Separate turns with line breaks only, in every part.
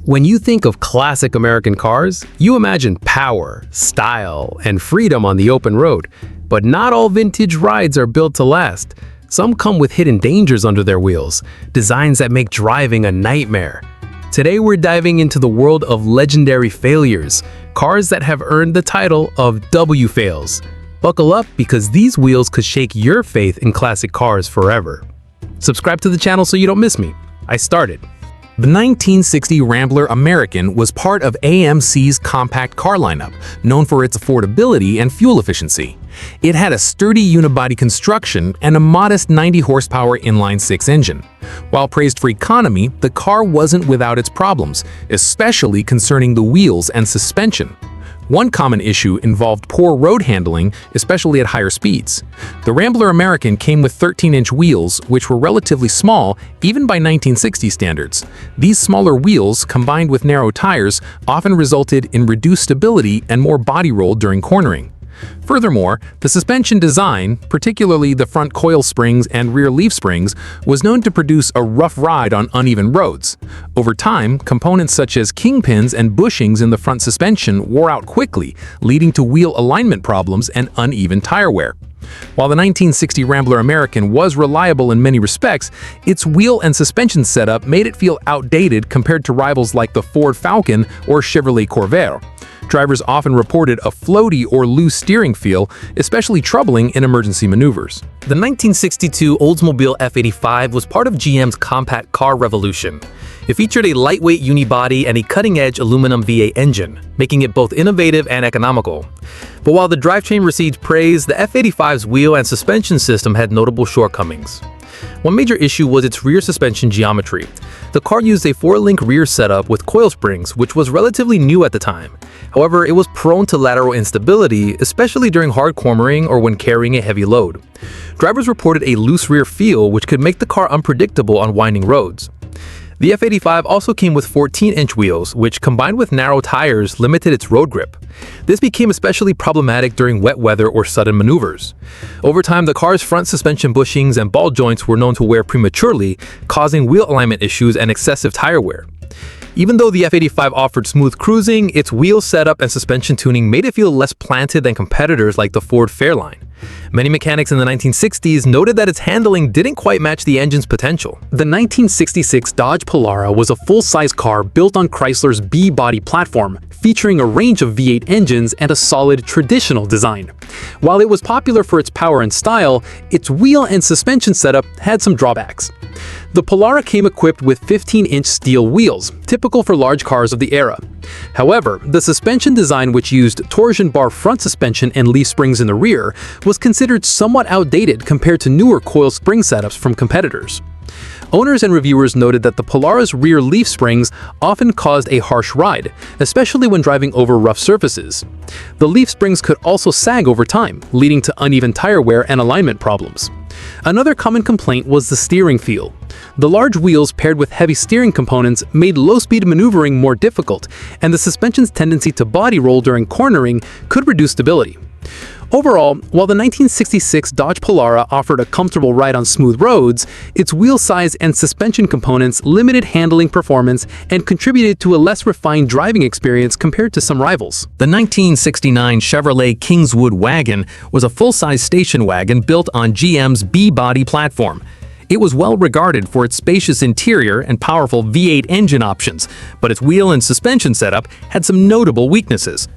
When you think of classic American cars, you imagine power, style, and freedom on the open road. But not all vintage rides are built to last. Some come with hidden dangers under their wheels, designs that make driving a nightmare. Today we're diving into the world of legendary failures, cars that have earned the title of W fails. Buckle up because these wheels could shake your faith in classic cars forever. Subscribe to the channel so you don't miss me. I started. The 1960 Rambler American was part of AMC's compact car lineup, known for its affordability and fuel efficiency. It had a sturdy unibody construction and a modest 90 horsepower inline-six engine. While praised for economy, the car wasn't without its problems, especially concerning the wheels and suspension. One common issue involved poor road handling, especially at higher speeds. The Rambler American came with 13-inch wheels, which were relatively small, even by 1960 standards. These smaller wheels, combined with narrow tires, often resulted in reduced stability and more body roll during cornering. Furthermore, the suspension design, particularly the front coil springs and rear leaf springs, was known to produce a rough ride on uneven roads. Over time, components such as kingpins and bushings in the front suspension wore out quickly, leading to wheel alignment problems and uneven tire wear. While the 1960 Rambler American was reliable in many respects, its wheel and suspension setup made it feel outdated compared to rivals like the Ford Falcon or Chevrolet Corvair. Drivers often reported a floaty or loose steering feel, especially troubling in emergency maneuvers. The 1962 Oldsmobile F85 was part of GM's compact car revolution. It featured a lightweight unibody and a cutting-edge aluminum V8 engine, making it both innovative and economical. But while the drivetrain received praise, the F85's wheel and suspension system had notable shortcomings. One major issue was its rear suspension geometry. The car used a 4-link rear setup with coil springs, which was relatively new at the time. However, it was prone to lateral instability, especially during hard cornering or when carrying a heavy load. Drivers reported a loose rear feel, which could make the car unpredictable on winding roads. The F85 also came with 14-inch wheels, which combined with narrow tires limited its road grip. This became especially problematic during wet weather or sudden maneuvers. Over time, the car's front suspension bushings and ball joints were known to wear prematurely, causing wheel alignment issues and excessive tire wear. Even though the F85 offered smooth cruising, its wheel setup and suspension tuning made it feel less planted than competitors like the Ford Fairlane. Many mechanics in the 1960s noted that its handling didn't quite match the engine's potential. The 1966 Dodge Polaro was a full-size car built on Chrysler's B-body platform, featuring a range of V8 engines and a solid traditional design. While it was popular for its power and style, its wheel and suspension setup had some drawbacks. The Polaro came equipped with 15-inch steel wheels, typical for large cars of the era. However, the suspension design, which used torsion bar front suspension and leaf springs in the rear, was considered somewhat outdated compared to newer coil spring setups from competitors. Owners and reviewers noted that the Polaro's rear leaf springs often caused a harsh ride, especially when driving over rough surfaces. The leaf springs could also sag over time, leading to uneven tire wear and alignment problems. Another common complaint was the steering feel. The large wheels paired with heavy steering components made low-speed maneuvering more difficult, and the suspension's tendency to body roll during cornering could reduce stability. Overall, while the 1966 Dodge Polaro offered a comfortable ride on smooth roads, its wheel size and suspension components limited handling performance and contributed to a less refined driving experience compared to some rivals. The 1969 Chevrolet Kingswood wagon was a full-size station wagon built on GM's B-body platform. It was well regarded for its spacious interior and powerful V8 engine options, but its wheel and suspension setup had some notable weaknesses.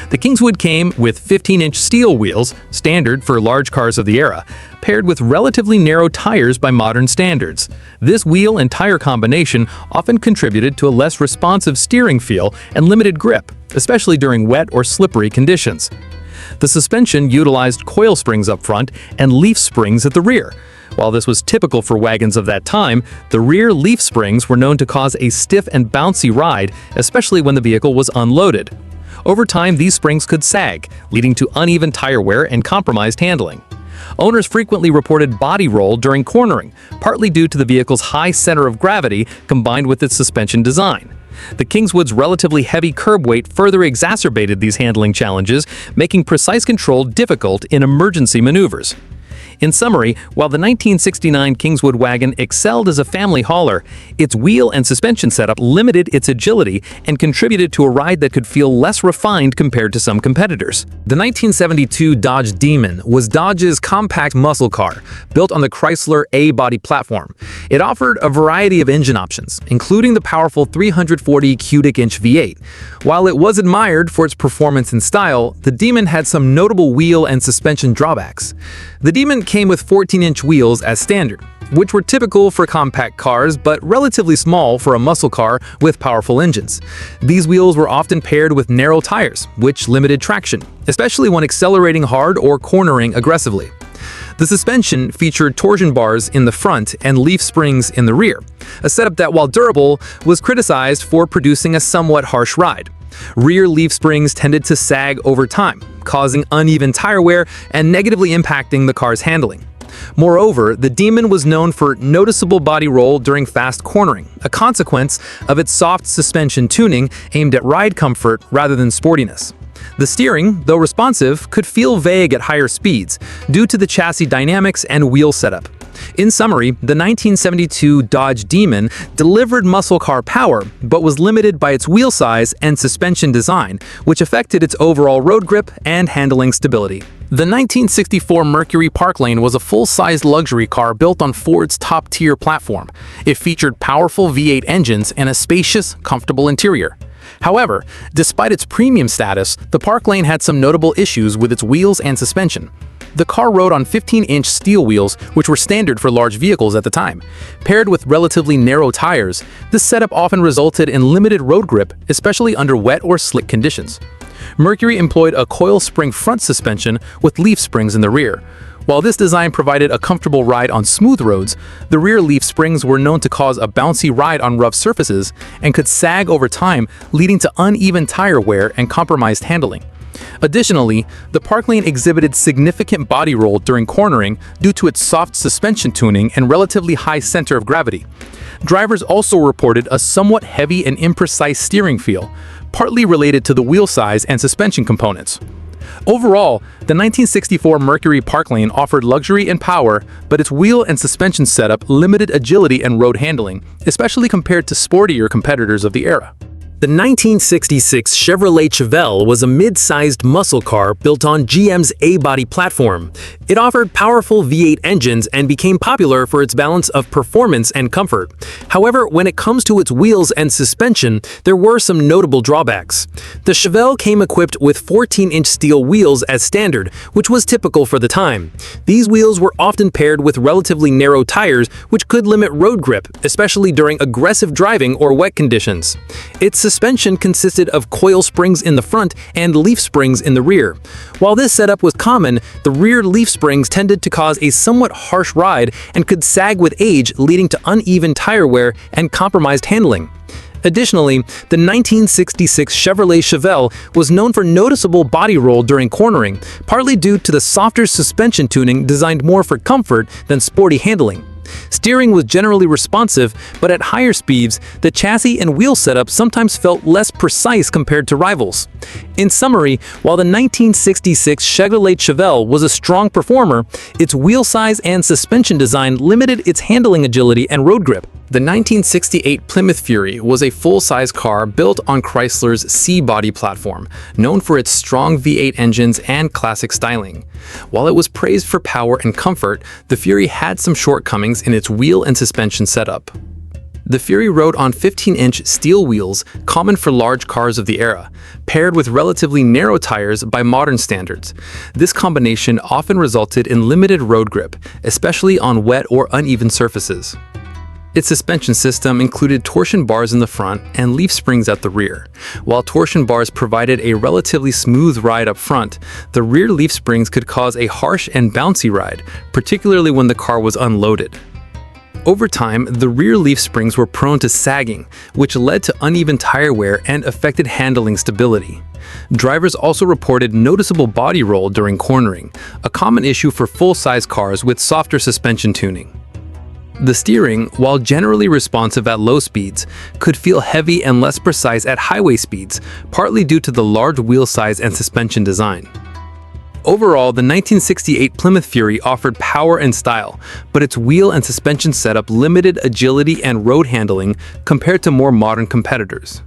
The Kingswood came with 15-inch steel wheels, standard for large cars of the era, paired with relatively narrow tires by modern standards. This wheel and tire combination often contributed to a less responsive steering feel and limited grip, especially during wet or slippery conditions. The suspension utilized coil springs up front and leaf springs at the rear. While this was typical for wagons of that time, the rear leaf springs were known to cause a stiff and bouncy ride, especially when the vehicle was unloaded. Over time, these springs could sag, leading to uneven tire wear and compromised handling. Owners frequently reported body roll during cornering, partly due to the vehicle's high center of gravity combined with its suspension design. The Kingswood's relatively heavy curb weight further exacerbated these handling challenges, making precise control difficult in emergency maneuvers.
In summary, while the 1969 Kingswood wagon excelled as a family hauler, its wheel and suspension setup limited its agility and contributed to a ride that could feel less refined compared to some competitors. The 1972 Dodge Demon was Dodge's compact muscle car, built on the Chrysler A-body platform. It offered a variety of engine options, including the powerful 340 cubic inch V8. While it was admired for its performance and style, the Demon had some notable wheel and suspension drawbacks. The Demon came with 14-inch wheels as standard, which were typical for compact cars but relatively small for a muscle car with powerful engines. These wheels were often paired with narrow tires, which limited traction, especially when accelerating hard or cornering aggressively. The suspension featured torsion bars in the front and leaf springs in the rear, a setup that, while durable, was criticized for producing a somewhat harsh ride. Rear leaf springs tended to sag over time, causing uneven tire wear and negatively impacting the car's handling. Moreover, the Demon was known for noticeable body roll during fast cornering, a consequence of its soft suspension tuning aimed at ride comfort rather than sportiness. The steering, though responsive, could feel vague at higher speeds due to the chassis dynamics and wheel setup. In summary, the 1972 Dodge Demon delivered muscle car power, but was limited by its wheel size and suspension design, which affected its overall road grip and handling stability. The 1964 Mercury Parklane was a full-sized luxury car built on Ford's top-tier platform. It featured powerful V8 engines and a spacious, comfortable interior. However, despite its premium status, the Parklane had some notable issues with its wheels and suspension. The car rode on 15-inch steel wheels, which were standard for large vehicles at the time. Paired with relatively narrow tires, this setup often resulted in limited road grip, especially under wet or slick conditions. Mercury employed a coil spring front suspension with leaf springs in the rear. While this design provided a comfortable ride on smooth roads, the rear leaf springs were known to cause a bouncy ride on rough surfaces and could sag over time, leading to uneven tire wear and compromised handling. Additionally, the Parklane exhibited significant body roll during cornering due to its soft suspension tuning and relatively high center of gravity. Drivers also reported a somewhat heavy and imprecise steering feel, partly related to the wheel size and suspension components. Overall, the 1964 Mercury Parklane offered luxury and power, but its wheel and suspension setup limited agility and road handling, especially compared to sportier competitors of the era. The 1966 Chevrolet Chevel was a mid-sized muscle car built on GM's A-body platform. It offered powerful V8 engines and became popular for its balance of performance and comfort. However, when it comes to its wheels and suspension, there were some notable drawbacks. The Chevel came equipped with 14-inch steel wheels as standard, which was typical for the time. These wheels were often paired with relatively narrow tires, which could limit road grip, especially during aggressive driving or wet conditions. Its suspension consisted of coil springs in the front and leaf springs in the rear. While this setup was common, the rear leaf springs tended to cause a somewhat harsh ride and could sag with age, leading to uneven tire wear and compromised handling. Additionally, the 1966 Chevrolet Chevel was known for noticeable body roll during cornering, partly due to the softer suspension tuning designed more for comfort than sporty handling. Steering was generally responsive, but at higher speeds, the chassis and wheel setup sometimes felt less precise compared to rivals. In summary, while the 1966 Chevrolet Chevel was a strong performer, its wheel size and suspension design limited its handling agility and road grip. The 1968 Plymouth Fury was a full-size car built on Chrysler's C-body platform, known for its strong V8 engines and classic styling. While it was praised for power and comfort, the Fury had some shortcomings in its wheel and suspension setup. The Fury rode on 15-inch steel wheels, common for large cars of the era, paired with relatively narrow tires by modern standards. This combination often resulted in limited road grip, especially on wet or uneven surfaces. Its suspension system included torsion bars in the front and leaf springs at the rear. While torsion bars provided a relatively smooth ride up front, the rear leaf springs could cause a harsh and bouncy ride, particularly when the car was unloaded. Over time, the rear leaf springs were prone to sagging, which led to uneven tire wear and affected handling stability. Drivers also reported noticeable body roll during cornering, a common issue for full-size cars with softer suspension tuning. The steering, while generally responsive at low speeds, could feel heavy and less precise at highway speeds, partly due to the large wheel size and suspension design.
Overall, the 1968 Plymouth Fury offered power and style, but its wheel and suspension setup limited agility and road handling compared to more modern competitors.